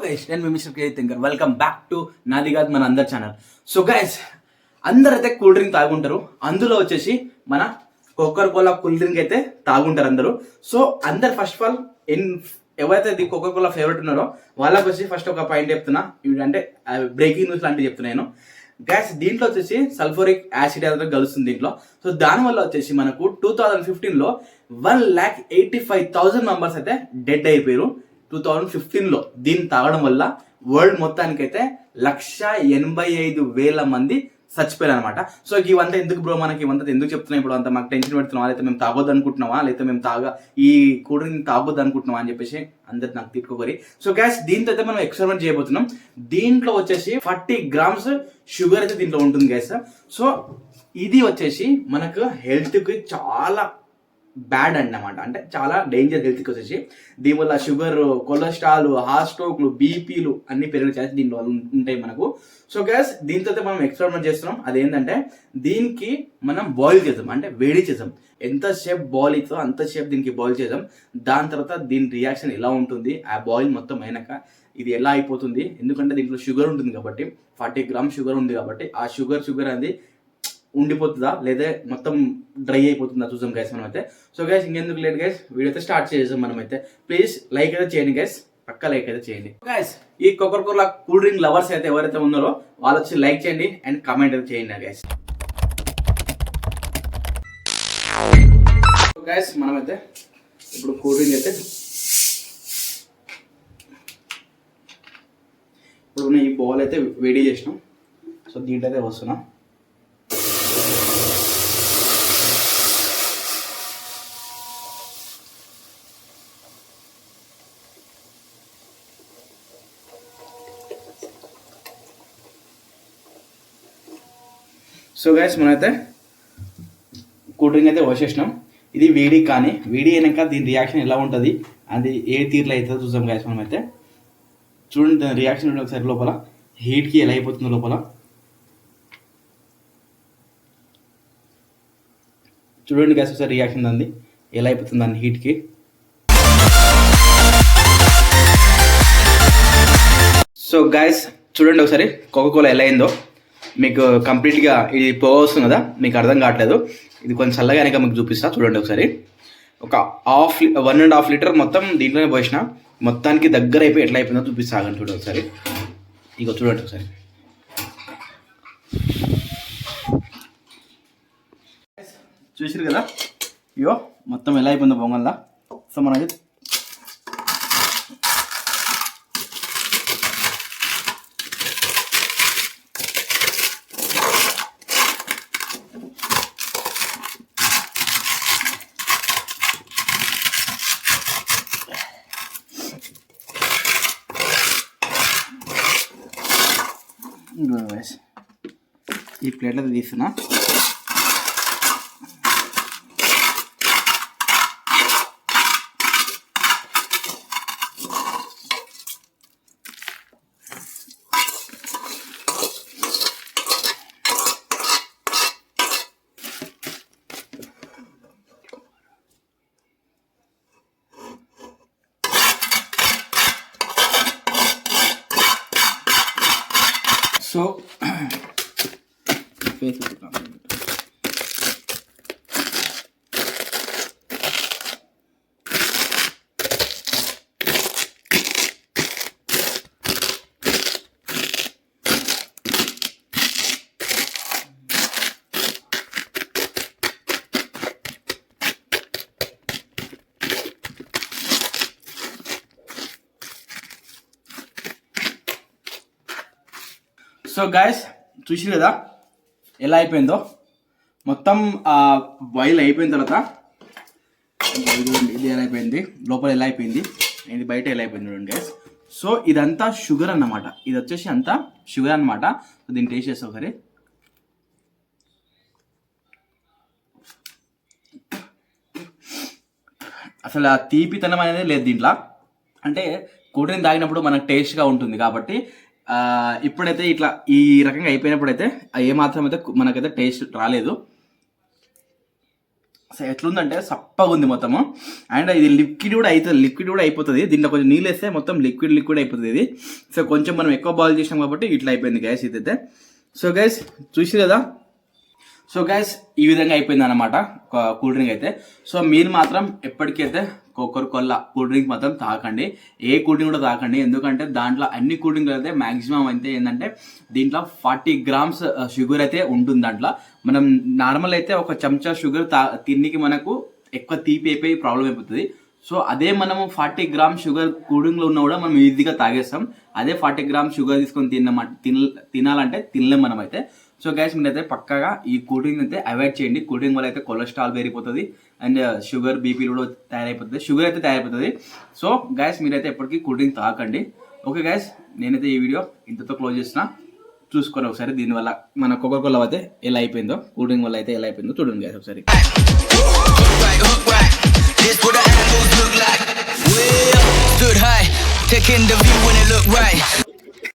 Guys నేను మీ mister K thinker welcome back to నాది కాదు మన అందరి ఛానల్. సో గైస్ అందరైతే కూల్ డ్రింక్ తాగుంటారు. అందులో వచ్చేసి మన కోకా-కోలా కూల్ డ్రింక్ అయితే తాగుంటారు అందరూ. సో అందరు ఫస్ట్ ఆఫ్ ఆల్ ఎవరైతే కోకా-కోలా ఫేవరెట్ ఉన్నారో వాళ్ళకి వచ్చి ఫస్ట్ ఒక పాయింట్ చెప్తున్నా, అంటే బ్రేకింగ్ న్యూస్ లాంటివి చెప్తున్నాను. గ్యాస్ దీంట్లో వచ్చేసి సల్ఫోరిక్ యాసిడ్ అనేది కలుస్తుంది దీంట్లో. సో దానివల్ల వచ్చేసి మనకు 2015లో 1,85,000 మెంబర్స్ అయితే డెడ్ అయిపోయారు. 2015లో దీన్ని తాగడం వల్ల వరల్డ్ మొత్తానికి అయితే 1,85,000 మంది చచ్చిపోయారు అనమాట. సో ఇవంతా ఎందుకు బ్రో, మనకి ఇవంతా ఎందుకు చెప్తున్నాం ఇప్పుడు అంతా మాకు టెన్షన్ పెడుతున్నావా, లేకపోతే మేము తాగొద్దు అనుకుంటున్నావా, లేకపోతే మేము ఈ కూల్ డ్రింక్ తాగొద్దు అనుకుంటున్నావా అని చెప్పేసి అందరు నాకు తిట్టుకోకరి. సో గ్యాస్ దీంతో అయితే మనం ఎక్స్పెరిమెంట్ చేయబోతున్నాం. దీంట్లో వచ్చేసి 40 grams షుగర్ అయితే దీంట్లో ఉంటుంది గ్యాస్. సో ఇది వచ్చేసి మనకు హెల్త్కి చాలా బ్యాడ్ అన్నమాట, అంటే చాలా డేంజర్ హెల్త్కి వచ్చేసి. దీనివల్ల షుగర్, కొలెస్ట్రాల్, హార్ట్ స్ట్రోక్లు, బీపీలు అన్ని పెరిగే ఛాన్స్ దీనిలో ఉంటాయి మనకు. సో గ్యాస్ దీంతో మనం ఎక్స్పెరిమెంట్ చేస్తున్నాం. అదేంటంటే దీనికి మనం బాయిల్ చేద్దాం, అంటే వేడి చేద్దాం. ఎంతసేపు బాయిల్ అవుతుందో అంతసేపు దీనికి బాయిల్ చేద్దాం. దాని తర్వాత దీని రియాక్షన్ ఎలా ఉంటుంది, ఆ బాయిల్ మొత్తం అయినాక ఇది ఎలా అయిపోతుంది, ఎందుకంటే దీంట్లో షుగర్ ఉంటుంది కాబట్టి 40 grams షుగర్ ఉంది కాబట్టి ఆ షుగర్ అనేది ఉండిపోతుందా లేదా మొత్తం డ్రై అయిపోతుందా చూసాం గైస్ మనం అయితే. సో గైస్ ఇంకెందుకు లేట్ గైస్ వీడియో అయితే స్టార్ట్ చేసాం మనం అయితే. ప్లీజ్ లైక్ అయితే చేయండి గైస్, పక్క లైక్ అయితే చేయండి గైస్. ఈ కోకా-కోలా కూల్ డ్రింక్ లవర్స్ అయితే ఎవరైతే ఉన్నారో వాళ్ళు వచ్చి లైక్ చేయండి అండ్ కామెంట్ అయితే చేయండి గైస్. గైస్ మనమైతే ఇప్పుడు కూల్ డ్రింక్ అయితే ఇప్పుడు ఈ బౌల్ అయితే వేడి చేసినాం. సో దీంట్లో అయితే వస్తున్నా. సో గైస్ మనమైతే కూల్ డ్రింక్ అయితే వచ్చేసినాం. ఇది వేడి కానీ వేడి అయినాక దీని రియాక్షన్ ఎలా ఉంటుంది, అది ఏ తీరులో అవుతుందో చూసాం గైస్ మనమైతే. చూడండి దాని రియాక్షన్ ఒకసారి, లోపల హీట్కి ఎలా అయిపోతుందో లోపల చూడండి గైస్ ఒకసారి రియాక్షన్ దాన్ని ఎలా అయిపోతుంది దాని హీట్కి. సో గైస్ చూడండి ఒకసారి కోకా-కోలా ఎలా అయిందో. మీకు కంప్లీట్గా ఇది పొగ వస్తుంది కదా, మీకు అర్థం కావట్లేదు. ఇది కొంచెం చల్లగా అయినాక మీకు చూపిస్తా చూడండి ఒకసారి. ఒక 1.5 లీటర్ మొత్తం దీంట్లోనే పోసిన, మొత్తానికి దగ్గర అయిపోయి ఎట్లా అయిపోయిందో చూపిస్తా ఆగండి. చూడండి ఒకసారి, ఇక చూడండి ఒకసారి. చూసారు కదా, ఇగో మొత్తం ఎలా అయిపోయిందో పొంగల్లా. సో మనకి ఈ ప్లేట్ అయితే తీస్తున్నా. సో సో గాయస్ చూసి కదా ఎలా అయిపోయిందో. మొత్తం బాయిల్ అయిపోయిన తర్వాత ఇది ఎలా అయిపోయింది, లోపల ఎలా అయిపోయింది, ఇది బయట ఎలా అయిపోయింది చూడండి గైస్. సో ఇదంతా షుగర్ అన్నమాట, ఇది వచ్చేసి అంతా షుగర్ అన్నమాట. సో దీన్ని టేస్ట్ చేస్తాం ఒకసారి. అసలు ఆ తీపితనం అనేది లేదు దీంట్లో. అంటే కూల్ డ్రింక్ తాగినప్పుడు మనకు టేస్ట్గా ఉంటుంది కాబట్టి ఇప్పుడైతే ఇట్లా ఈ రకంగా అయిపోయినప్పుడు అయితే ఏమాత్రం అయితే మనకైతే టేస్ట్ రాలేదు. సో ఎట్లుందంటే సప్పగా ఉంది మొత్తము. అండ్ ఇది లిక్విడ్ కూడా అవుతుంది, లిక్విడ్ కూడా అయిపోతుంది. దీంట్లో కొంచెం నీళ్ళు వేస్తే మొత్తం లిక్విడ్ అయిపోతుంది ఇది. సో కొంచెం మనం ఎక్కువ బాయిల్ చేసాం కాబట్టి ఇట్లా అయిపోయింది గ్యాస్ ఇదైతే. సో గైస్ చూసి కదా. సో గైస్ ఈ విధంగా అయిపోయింది అనమాట కూల్ డ్రింక్ అయితే. సో మీరు మాత్రం ఎప్పటికైతే కోకా-కోలా కూల్ డ్రింక్ మాత్రం తాగండి, ఏ కూల్ డ్రింక్ కూడా తాగండి. ఎందుకంటే దాంట్లో అన్ని కూల్ డ్రింక్లు అయితే మాక్సిమం అయితే ఏంటంటే దీంట్లో 40 grams షుగర్ అయితే ఉంటుంది. దాంట్లో మనం నార్మల్ అయితే ఒక చెంచా షుగర్ తిన్నికి మనకు ఎక్కువ తీపి అయిపోయి ప్రాబ్లం అయిపోతుంది. సో అదే మనము 40 grams షుగర్ కూల్ డ్రింక్లో ఉన్నా కూడా మనం ఈజీగా తాగేస్తాం. అదే 40 grams షుగర్ తీసుకొని తినాలంటే తినలేం మనం అయితే. సో గైస్ మీరైతే పక్కగా ఈ కూల్ డ్రింక్ అయితే అవాయిడ్ చేయండి. కూల్ డ్రింక్ వల్ల అయితే కొలెస్ట్రాల్ పెరిగిపోతుంది అండ్ షుగర్ బీపీ కూడా తయారైపోతుంది, షుగర్ అయితే తయారైపోతుంది. సో గైస్ మీరైతే ఎప్పటికీ కూల్ డ్రింక్ తాగండి. ఓకే గైస్, నేనైతే ఈ వీడియో ఇంతతో క్లోజ్ చేసిన. చూసుకొని ఒకసారి దీనివల్ల మన కోకా-కోలా అయితే ఎలా అయిపోయిందో, కూల్ డ్రింక్ వల్ల అయితే ఎలా అయిపోయిందో చూడండి గైస్ ఒకసారి. Taking the view when it look right.